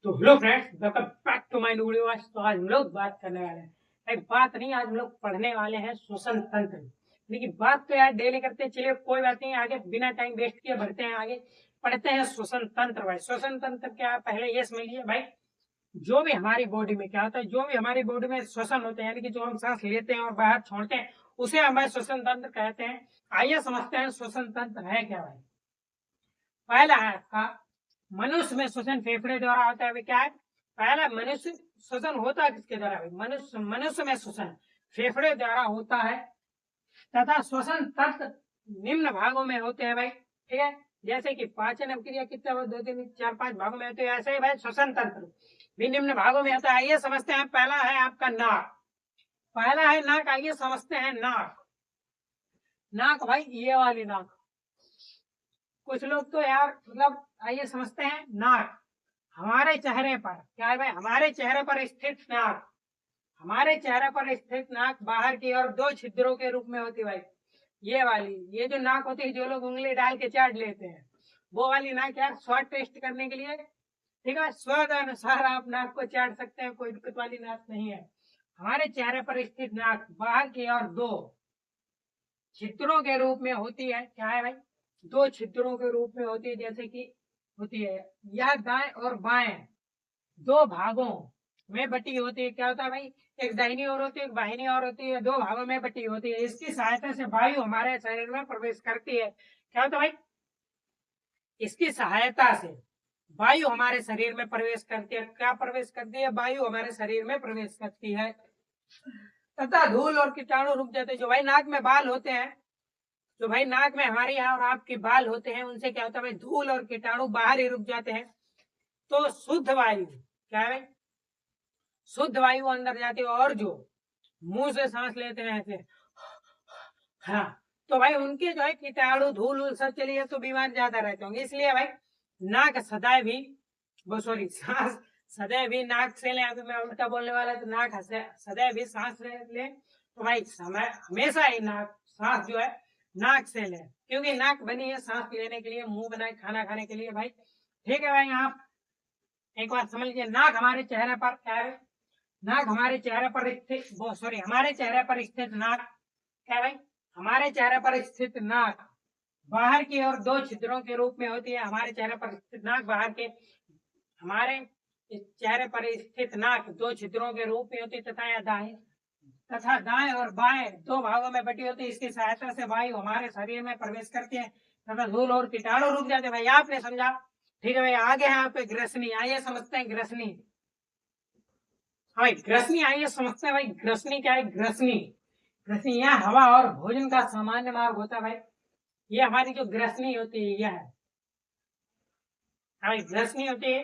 तो hello friends, welcome back to my video. तो आज हम लोग बात करने वाले हैं, एक बात नहीं, आज हम लोग पढ़ने वाले हैं श्वसन तंत्र। लेकिन बात तो यार डेली करते हैं, चलिए कोई बात नहीं, आगे बिना टाइम वेस्ट किए बढ़ते हैं आगे, पढ़ते हैं श्वसन तंत्र। भाई श्वसन तंत्र क्या है, पहले ये समझ लीजिए भाई। जो भी हमारी बॉडी में क्या होता है, जो भी हमारी बॉडी में श्वसन होते हैं, यानी कि जो हम सांस लेते हैं और बाहर छोड़ते हैं, उसे हमारे श्वसन तंत्र कहते हैं। आइए समझते हैं श्वसन तंत्र है क्या भाई। पहला है आपका मनुष्य में श्वसन फेफड़े द्वारा होता है। क्या है पहला, मनुष्य श्वसन होता है किसके द्वारा भाई, मनुष्य में श्वसन फेफड़े द्वारा होता है। तथा श्वसन तंत्र निम्न भागों में होते हैं भाई, ठीक है। जैसे कि पाचन क्रिया कितना, 2 3 4 5 भागों में होते हैं, ऐसे ही भाई श्वसन तंत्र भी निम्न भागों में होता है। आइए समझते हैं, पहला है आपका नाक। पहला है नाक, आइए समझते हैं नाक। नाक भाई ये वाली नाक, कुछ लोग तो यार मतलब, आइए समझते हैं नाक। हमारे चेहरे पर क्या है भाई, हमारे चेहरे पर स्थित नाक, हमारे चेहरे पर स्थित नाक बाहर की ओर 2 छिद्रों के रूप में होती है भाई। ये वाली, ये जो नाक होती है, जो लोग उंगली डाल के चाट लेते हैं, वो वाली नाक यार स्वाद टेस्ट करने के लिए, ठीक है, स्वाद अनुसार आप नाक को चाट सकते हैं, कोई दिक्कत वाली नाक नहीं है। हमारे चेहरे पर स्थित नाक बाहर की ओर 2 छिद्रों के रूप में होती है। क्या है भाई, 2 छिद्रों के रूप में होती है, जैसे कि होती है। यह दाएं और बाएं 2 भागों में बटी होती है। क्या होता है भाई, एक दाहिनी ओर होती है, एक बाहिनी ओर होती है, 2 भागों में बटी होती है। इसकी सहायता से वायु हमारे शरीर में प्रवेश करती है। क्या होता है भाई, इसकी सहायता से वायु हमारे शरीर में प्रवेश करती है। क्या प्रवेश करती है, वायु हमारे शरीर में प्रवेश करती है। तथा धूल और कीटाणु रुक जाते हैं। जो भाई नाक में बाल होते हैं, जो भाई नाक में हमारे यहाँ और आपके बाल होते हैं, उनसे क्या होता है भाई, धूल और कीटाणु बाहर ही रुक जाते हैं। तो शुद्ध वायु क्या है भाई, शुद्ध वायु अंदर जाती है। और जो मुंह से सांस लेते हैं ऐसे, हाँ, तो भाई उनके जो है कीटाणु धूल वूल सब चलिए तो बीमार ज्यादा रहते होंगे। इसलिए भाई नाक सदैव भी, वो सॉरी, सांस सदैव भी नाक से ले। अभी मैं उल्टा बोलने वाला, तो नाक सदैव भी सांस ले तो भाई समय हमेशा ही नाक सांस जो है नाक से ले, क्योंकि नाक बनी है सांस लेने के लिए, मुंह बना है खाना खाने के लिए भाई। ठीक है भाई, आप एक बात समझ लीजिए, नाक हमारे चेहरे पर क्या है, नाक हमारे चेहरे पर स्थित, वो सॉरी, हमारे चेहरे पर स्थित नाक क्या भाई, हमारे चेहरे पर स्थित नाक बाहर की ओर 2 छिद्रों के रूप में होती है। हमारे चेहरे पर स्थित नाक बाहर के, हमारे चेहरे पर स्थित नाक 2 छिद्रों के रूप में होती है। तथा दाएं और बाएं 2 भागों में बटी होती है। इसकी सहायता से वायु हमारे शरीर में प्रवेश करती है तथा धूल और कीटाणु रुक जाते हैं। भाई आपने समझा, ठीक है भाई। आगे है आप ग्रसनी, आइए समझते हैं ग्रसनी। भाई ग्रसनी, आइए समझते हैं भाई ग्रसनी क्या है। ग्रसनी, ग्रसनी यह हवा और भोजन का सामान्य मार्ग होता है भाई। ये हमारी जो ग्रसनी होती है, यह है भाई ग्रसनी होती है।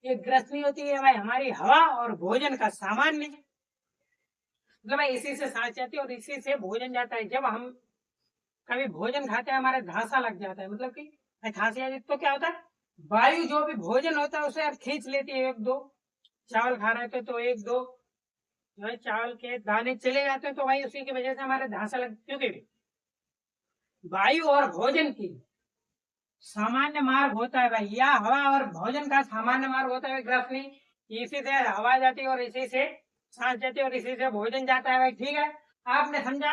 ये ग्रसनी होती है भाई हमारी हवा और भोजन का सामान्य, मतलब भाई इसी से सांस जाती है और इसी से भोजन जाता है। जब हम कभी भोजन खाते हैं, हमारे धांसा लग जाता है, मतलब कि खांसी आ जाती, तो क्या होता है, वायु जो भी भोजन होता है उसे खींच लेती है। 1 2 चावल खा रहे थे तो 1 2 जो है चावल के दाने चले जाते हैं, तो भाई उसी की वजह से हमारे धांसा लग, क्योंकि वायु और भोजन की सामान्य मार्ग होता है भाई, या हवा और भोजन का सामान्य मार्ग होता है ग्रसनी। इसी से हवा जाती है और इसी से सांस जाती है और इसी से भोजन जाता है भाई। ठीक है, आपने समझा,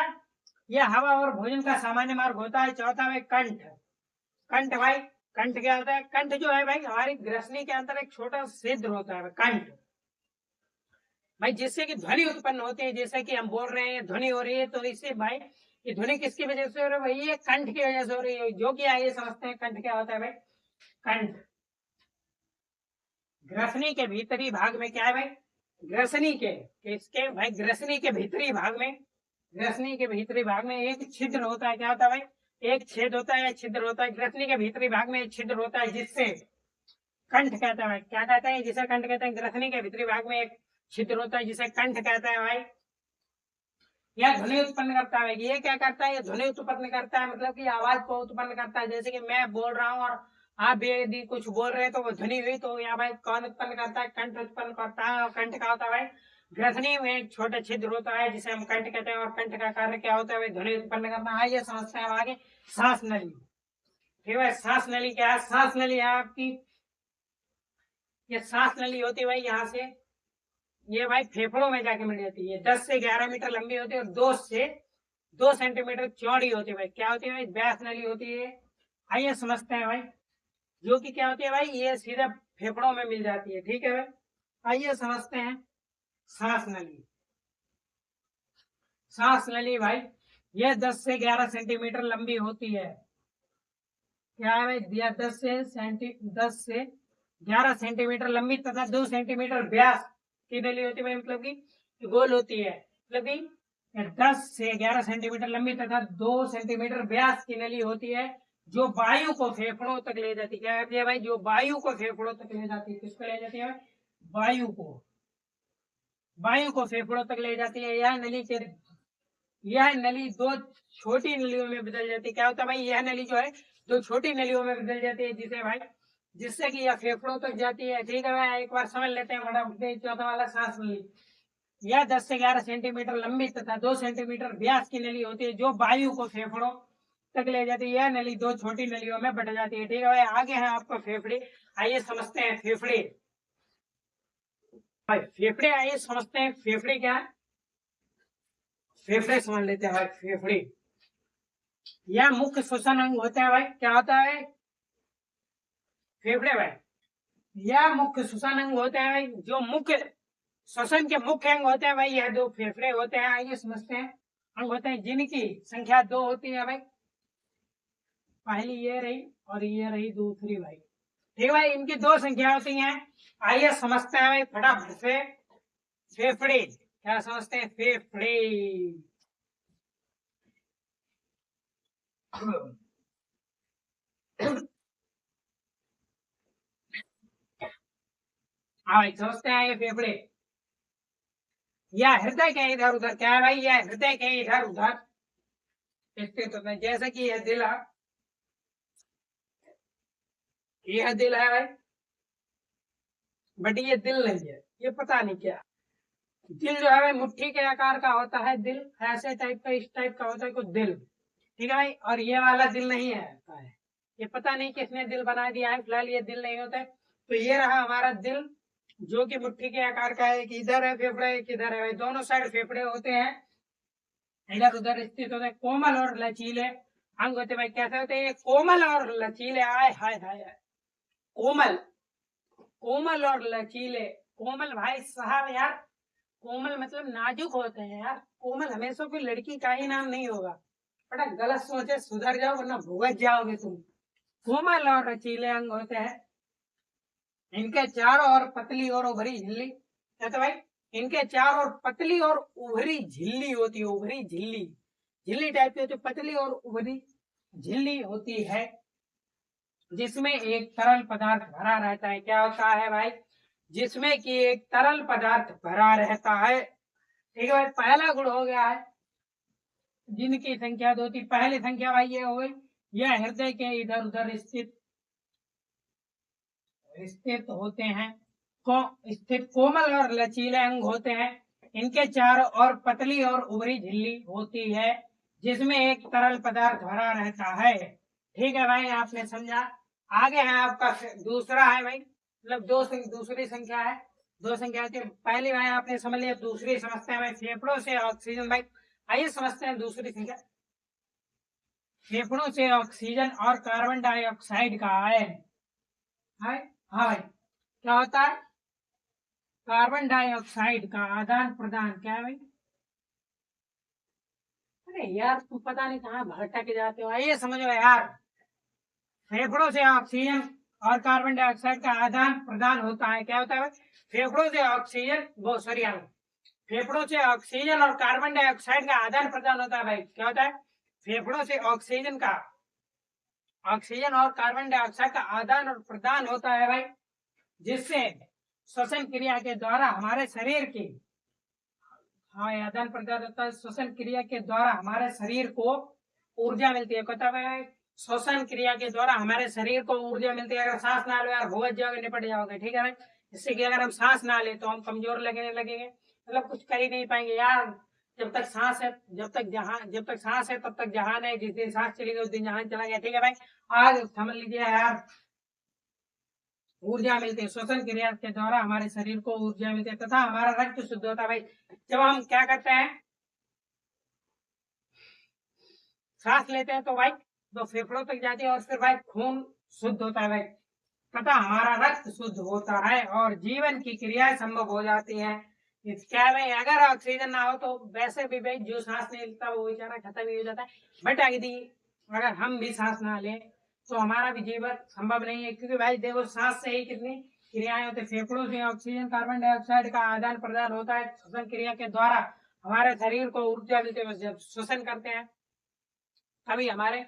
यह हवा और भोजन का सामान्य मार्ग होता है। चौथा भाई कंठ। कंठ भाई, कंठ क्या होता है, कंठ जो है भाई हमारी ग्रसनी के अंदर एक छोटा छिद्र होता है कंठ भाई, जिससे कि ध्वनि उत्पन्न होती है। जैसे कि हम बोल रहे हैं, ध्वनि हो रही है, तो इससे भाई ये ध्वनि किसकी वजह से हो रही है भाई, ये कंठ की वजह से हो रही है। जो कि आइए समझते हैं कंठ क्या होता है भाई। कंठ ग्रसनी के भीतरी भाग में क्या है भाई, ग्रसनी के इसके भाई, ग्रसनी के भीतरी भाग में, ग्रसनी के भीतरी भाग में एक छिद्र होता है। क्या होता है भाई, एक छेद होता है, छिद्र होता है। ग्रसनी के भीतरी भाग में एक छिद्र होता है, जिससे कंठ कहता है भाई। क्या कहता है, जिसे कंठ कहते हैं। ग्रसनी के भीतरी भाग में एक छिद्र होता है, जिसे कंठ कहता है भाई। यह ध्वनि उत्पन्न करता है। ये क्या करता है, ये ध्वनि उत्पन्न करता है, मतलब कि आवाज को उत्पन्न करता है। जैसे कि मैं बोल रहा हूँ और आप भी यदि कुछ बोल रहे हैं, तो वो ध्वनि हुई, तो यहाँ भाई कौन उत्पन्न करता है, कंठ उत्पन्न करता है। और कंठ का होता है भाई, ग्रसनी में एक छोटा छिद्र होता है, जिसे हम कंठ कहते हैं। और कंठ का कार्य क्या होता है भाई, ध्वनि उत्पन्न करना है। ये समझते हैं आगे। सांस नली, ठीक है, सांस नली क्या है, सांस नली है आपकी ये सांस नली होती है भाई, यहाँ से ये भाई फेफड़ों में जाके मिल जाती है। 10 से 11 मीटर लंबी होती है और 2 से 2 सेंटीमीटर चौड़ी होती है भाई। क्या होती है भाई? व्यास नली होती है। आइए समझते हैं भाई, जो कि क्या होती है भाई, ये सीधा फेफड़ों में मिल जाती है। ठीक है भाई, आइए समझते हैं सांस नली। सांस नली भाई ये 10 से 11 सेंटीमीटर लंबी होती है। क्या है भाई? दिया 10 से 11 सेंटीमीटर लंबी तथा 2 सेंटीमीटर व्यास की नली होती है। मतलब कि गोल होती है। मतलब कि 10 से 11 सेंटीमीटर लंबी तथा 2 सेंटीमीटर व्यास की नली होती है, जो वायु को फेफड़ों तक ले जाती है। क्या है भाई? जो वायु को फेफड़ों तक ले जाती है। किसको ले जाती है? वायु को। वायु को फेफड़ों तक ले जाती है। यह नली दो छोटी नलियों में बदल जाती है। क्या होता है भाई? यह नली जो है दो छोटी नलियों में बदल जाती है, जिसे भाई जिससे कि यह फेफड़ों तक जाती है। ठीक है भाई, एक बार समझ लेते हैं फटाफट। चौथा वाला सांस नली, यह 10 से 11 सेंटीमीटर लंबी तथा 2 सेंटीमीटर व्यास की नली होती है, जो वायु को फेफड़ों तक ले जाती है। यह नली दो छोटी नलियों में बट जाती है। ठीक है भाई, आगे है आपका फेफड़े। आइए समझते हैं फेफड़े। भाई फेफड़े, आइए समझते हैं फेफड़े क्या है। फेफड़े समझ लेते हैं भाई। फेफड़े यह मुख्य श्वसन अंग होता है भाई। क्या होता है फेफड़े भाई? यह मुख्य श्वसन अंग होते हैं भाई, जो मुख्य श्वसन के मुख्य अंग होते हैं भाई, यह दो फेफड़े होते हैं। आइए समझते हैं अंग होते हैं, जिनकी संख्या 2 होती है भाई। पहली ये रही और ये रही दूसरी भाई। ठीक है भाई, इनकी 2 संख्या होती हैं। आइए समझते हैं भाई फटाफट से फेफड़े। क्या समझते हैं? फेफड़े। हाँ भाई, समझते हैं ये फेफड़े। या हृदय के इधर उधर क्या है भाई? या हृदय के इधर उधर स्थित होता है। जैसे कि यह दिल है, यह दिल है भाई, बट ये दिल नहीं है। ये पता नहीं क्या दिल जो है भाई मुट्ठी के आकार का होता है। दिल ऐसे टाइप का, इस टाइप का होता है कुछ दिल। ठीक है भाई, और ये वाला दिल नहीं है। ये पता नहीं किसने दिल बना दिया है। फिलहाल ये दिल नहीं होता है। तो ये रहा हमारा दिल, जो कि मुट्ठी के आकार का है। एक इधर है फेफड़ा, एक इधर है भाई। दोनों साइड फेफड़े होते हैं, इधर उधर स्थित होते हैं। कोमल और लचीले अंग होते भाई। कैसे होते हैं? कोमल और लचीले। आय हाय हाय, कोमल, कोमल और लचीले। कोमल भाई साहब यार, कोमल मतलब नाजुक होते हैं यार। कोमल हमेशा कोई लड़की का ही नाम नहीं होगा। बड़ा गलत सोचे, सुधर जाओ वरना भुगत जाओगे तुम। कोमल और लचीले अंग होते हैं, इनके चारों ओर पतली और उभरी झिल्ली। क्या तो भाई? इनके चारों ओर पतली और उभरी झिल्ली होती है। उभरी झिल्ली, झिल्ली टाइप की होती है, पतली और उभरी झिल्ली होती है, जिसमें एक तरल पदार्थ भरा रहता है। क्या होता है भाई? जिसमें कि एक तरल पदार्थ भरा रहता है। ठीक है भाई, पहला गुण हो गया है जिनकी संख्या 2 थी। पहली संख्या भाई ये हो गई, यह हृदय के इधर उधर स्थित स्थित होते हैं। स्थित कोमल और लचीले अंग होते हैं, इनके चारों ओर पतली और उभरी झिल्ली होती है, जिसमें एक तरल पदार्थ भरा रहता है। ठीक है भाई, आपने समझा। आगे है आपका दूसरा है भाई, मतलब दूसरी संख्या है। 2 संख्या थी पहली भाई, आपने समझ लिया। दूसरी समझते हैं भाई, फेफड़ों से ऑक्सीजन भाई। आइए समझते हैं दूसरी संख्या। फेफड़ों से ऑक्सीजन और कार्बन डाइऑक्साइड का आयन है। हाँ भाई, क्या होता है? कार्बन डाइऑक्साइड का आदान प्रदान। क्या है भाई? अरे यार, तुम पता नहीं कहाँ भटक जाते हो। ये समझो यार, फेफड़ों से ऑक्सीजन और कार्बन डाइऑक्साइड का आदान प्रदान होता है। क्या होता है भाई? फेफड़ों से ऑक्सीजन, वो सॉरी यार, फेफड़ों से ऑक्सीजन और कार्बन डाइऑक्साइड का आदान प्रदान होता है भाई। क्या होता है? फेफड़ों से ऑक्सीजन और कार्बन डाइऑक्साइड का आदान और प्रदान होता है भाई, जिससे श्वसन क्रिया के द्वारा हमारे शरीर की, हाँ, आदान प्रदान होता है। श्वसन क्रिया के द्वारा हमारे शरीर को ऊर्जा मिलती है। कहता है श्वसन क्रिया के द्वारा हमारे शरीर को ऊर्जा मिलती है। अगर सांस ना लो यार, भूगत जाओगे, निपट जाओगे। ठीक है भाई, इससे कि अगर हम सांस ना ले तो हम कमजोर लगने लगेंगे, मतलब कुछ कर ही नहीं पाएंगे यार। जब तक सांस है, जब तक सांस है तब तक जहान है। जिस दिन सांस चली गई उस दिन जहान चला गया। ठीक है भाई, आज समझ लीजिए यार, ऊर्जा मिलती है, श्वसन क्रिया के द्वारा हमारे शरीर को ऊर्जा मिलती है तथा हमारा रक्त शुद्ध होता है भाई। जब हम क्या करते हैं, सांस लेते हैं तो भाई तो फेफड़ों तक जाती है और फिर भाई खून शुद्ध होता है भाई तथा हमारा रक्त शुद्ध होता है और जीवन की क्रियाएं संभव हो जाती है। क्या है भाई, अगर ऑक्सीजन ना हो तो वैसे भी भाई जो सांस नहीं लेता वो बेचारा खत्म ही हो जाता है। बट यदि अगर हम भी सांस ना लें तो हमारा भी जीवन संभव नहीं है, क्योंकि भाई देखो सांस से ही कितनी क्रियाएं होती है। फेफड़ों से ऑक्सीजन कार्बन डाइऑक्साइड का आदान प्रदान होता है, श्वसन क्रिया के द्वारा हमारे शरीर को ऊर्जा मिलती है। जब श्वसन करते हैं तभी हमारे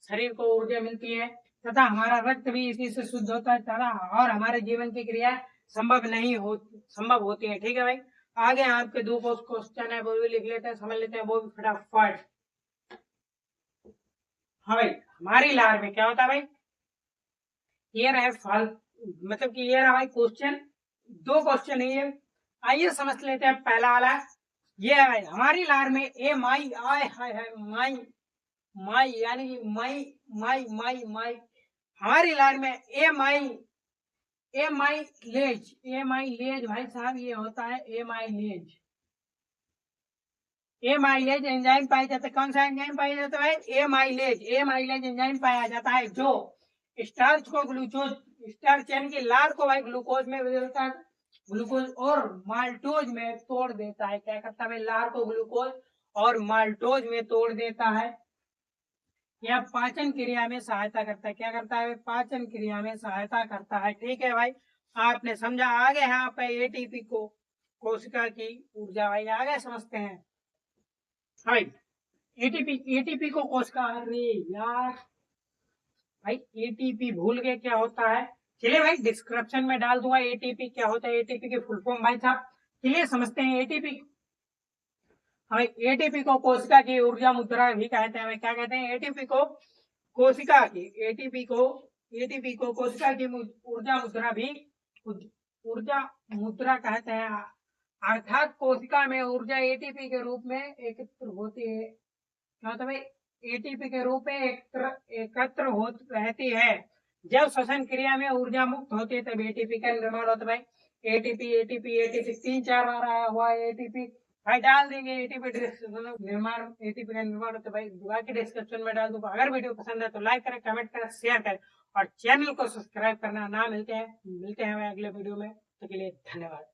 शरीर को ऊर्जा मिलती है तथा हमारा रक्त भी इसी से शुद्ध होता है तथा और हमारे जीवन की क्रिया संभव होती है। ठीक है भाई, आगे आपके दो क्वेश्चन है वो भी लिख लेते हैं, समझ लेते हैं वो भी फटाफट। हाँ भाई, हमारी लार में क्या होता है भाई, ये रहे फल, मतलब कि ये रहा भाई क्वेश्चन, दो क्वेश्चन है। आइए समझ लेते हैं पहला वाला। ये है भाई, हमारी लार में ए माई आय हाय हाय माई माई यानी कि माई माई माई माई, हमारी लार में ए माइलेज भाई साहब ये होता है ए माइलेज एंजाइम पाया जाता है। कौन सा एंजाइम पाया जाता है, ए माइलेज एंजाइम पाया जाता है जो स्टार्च को स्टार्च यानी कि लार को भाई ग्लूकोज में बदलता है, ग्लूकोज और माल्टोज में तोड़ देता है। क्या करता है, लार को ग्लूकोज और माल्टोज में तोड़ देता है। यह पाचन क्रिया में सहायता करता है। क्या करता है, पाचन क्रिया में सहायता करता है। ठीक है भाई, आपने समझा। आगे है आप एटीपी को कोशिका की ऊर्जा, भाई आगे समझते हैं। भाई एटीपी को कोशिका, अरे यार भाई एटीपी भूल गए क्या होता है। चलिए भाई डिस्क्रिप्शन में डाल दूंगा एटीपी क्या होता है, एटीपी की फुल फॉर्म भाई साहब। चलिए समझते हैं एटीपी। हमें एटीपी को कोशिका की ऊर्जा मुद्रा भी कहते हैं। क्या कहते हैं, एटीपी को कोशिका की एटीपी को कोशिका की ऊर्जा मुद्रा भी ऊर्जा मुद्रा कहते हैं। अर्थात कोशिका में ऊर्जा एटीपी के रूप में एकत्र होती है। क्या होता है, एटीपी के रूप में एकत्र हो रहती है। जब श्वसन क्रिया में ऊर्जा मुक्त होती है तब एटीपी का निर्माण होता है। एटीपी एटीपी एटीपी 3-4 बार आया हुआ एटीपी भाई डाल देंगे। एटीपी निर्माण, एटीपी का निर्माण होता है भाई, बाकी डिस्क्रिप्शन में डाल दूंगा। अगर वीडियो पसंद है तो लाइक करें, कमेंट करें, शेयर करें और चैनल को सब्सक्राइब करना ना मिलते हैं भाई अगले वीडियो में। तो के लिए धन्यवाद।